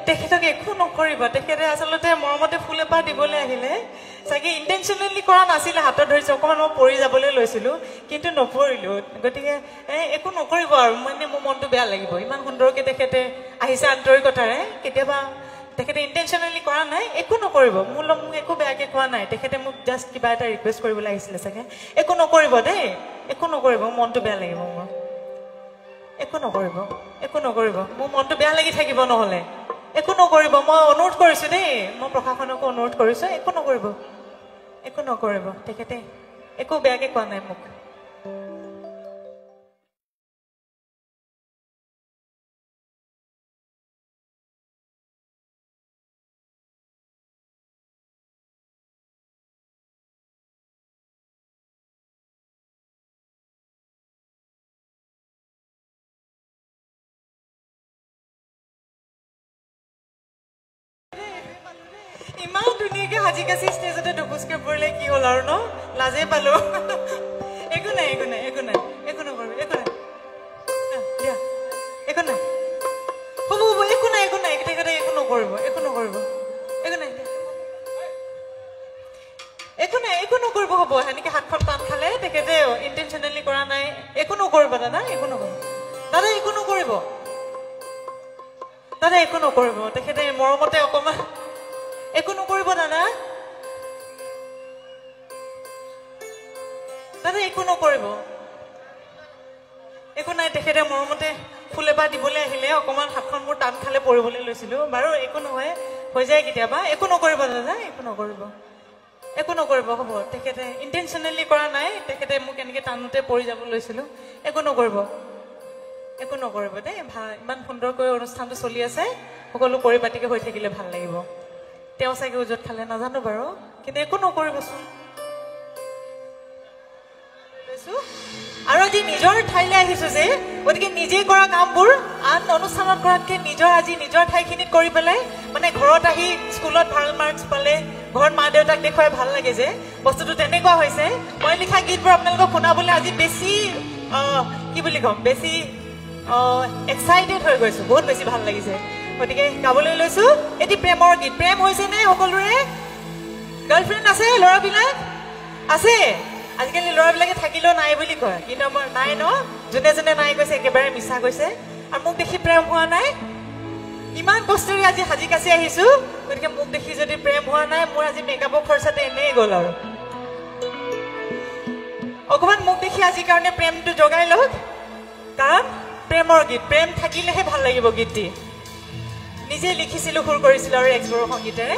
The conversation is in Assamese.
তেখেতক একো নকৰিব তেখেতে আচলতে মৰমতে ফুল এপাহ দিবলৈ আহিলে চাগে ইণ্টেনশ্যনেলি কৰা নাছিলে হাতত ধৰিছে অকণমান মই পৰি যাবলৈ লৈছিলোঁ কিন্তু নপৰিলোঁ গতিকে একো নকৰিব আৰু মানে মোৰ মনটো বেয়া লাগিব ইমান সুন্দৰকৈ তেখেতে আহিছে আন্তৰিকতাৰে কেতিয়াবা তেখেতে ইণ্টেনশ্যনেলি কৰা নাই একো নকৰিব মোক একো বেয়াকৈ কোৱা নাই তেখেতে মোক জাষ্ট কিবা এটা ৰিকুৱেষ্ট কৰিবলৈ আহিছিলে চাগে একো নকৰিব দেই একো নকৰিব মনটো বেয়া লাগিব মোৰ একো নকৰিব মোৰ মনটো বেয়া লাগি থাকিব নহ'লে একো নকৰিব মই অনুৰোধ কৰিছোঁ দেই মই প্ৰশাসনকো অনুৰোধ কৰিছোঁ একো নকৰিব তেখেতে একো বেয়াকৈ কোৱা নাই মোক ইমান ধুনীয়াকৈ সাজি কাচি ষ্টেজতে দুখোজকৈ পৰিলে কি হ'ল আৰু ন লাজেই পালোঁ একো নাই একো নকৰিব দিয়া একো নাই হ'ব একো নাই তেখেতে একো নকৰিব হ'ব সেনেকৈ হাতখন টান খালে তেখেতে ইণ্টেনশ্যনেলি কৰা নাই একো নকৰিব দাদা একো নকৰিব তেখেতে মৰমতে অকণমান একো নকৰিব দাদা একো নকৰিব একো নাই তেখেতে মৰমতে ফুল এপাহ দিবলৈ আহিলে অকণমান হাতখন মোৰ টান খালে পৰিবলৈ লৈছিলোঁ বাৰু একো নহয় হৈ যায় কেতিয়াবা একো নকৰিব দাদা একো নকৰিব হ'ব তেখেতে ইণ্টেনশ্যনেলি কৰা নাই তেখেতে মোক এনেকৈ টানোতে পৰি যাব লৈছিলোঁ একো নকৰিব দেই ভাল ইমান সুন্দৰকৈ অনুষ্ঠানটো চলি আছে সকলো পৰিপাটিকৈ হৈ থাকিলে ভাল লাগিব তেওঁ চাগে উজত খালে নাজানো বাৰু কিন্তু একো নকৰিবচোন আৰু আজি নিজৰ ঠাইলৈ আহিছোঁ যে গতিকে নিজেই কৰা কামবোৰ আন অনুষ্ঠানত কৰাতকৈ নিজৰ ঠাইখিনিত কৰি পেলাই মানে ঘৰত আহি স্কুলত ভাল মাৰ্কছ পালে ঘৰত মা দেউতাক দেখুৱাই ভাল লাগে যে বস্তুটো তেনেকুৱা হৈছে মই লিখা গীতবোৰ আপোনালোকক শুনাবলৈ আজি বেছি কি বুলি ক'ম বেছি এক্সাইটেড হৈ গৈছোঁ বহুত বেছি ভাল লাগিছে গতিকে গাবলৈ লৈছোঁ এটি প্ৰেমৰ গীত প্ৰেম হৈছেনে সকলোৰে গাৰ্লফ্ৰেণ্ড আছে ল'ৰাবিলাক আছে আজিকালি ল'ৰাবিলাকে থাকিলেও নাই বুলি কয় কিন্তু আমাৰ নাই ন যোনে নাই কৈছে একেবাৰে মিছা কৈছে আৰু মোক দেখি প্ৰেম হোৱা নাই ইমান কষ্টেৰে আজি সাজি কাচি আহিছোঁ গতিকে মোক দেখি যদি প্ৰেম হোৱা নাই মোৰ আজি মেকআপৰ খৰচাটো এনেই গ'ল আৰু অকণমান মোক দেখি আজিৰ কাৰণে প্ৰেমটো জগাই লওক কাৰণ প্ৰেমৰ গীত প্ৰেম থাকিলেহে ভাল লাগিব গীতটি নিজে লিখিছিলোঁ সুৰ কৰিছিলোঁ আৰু এক্সবোৰৰ সংগীতেৰে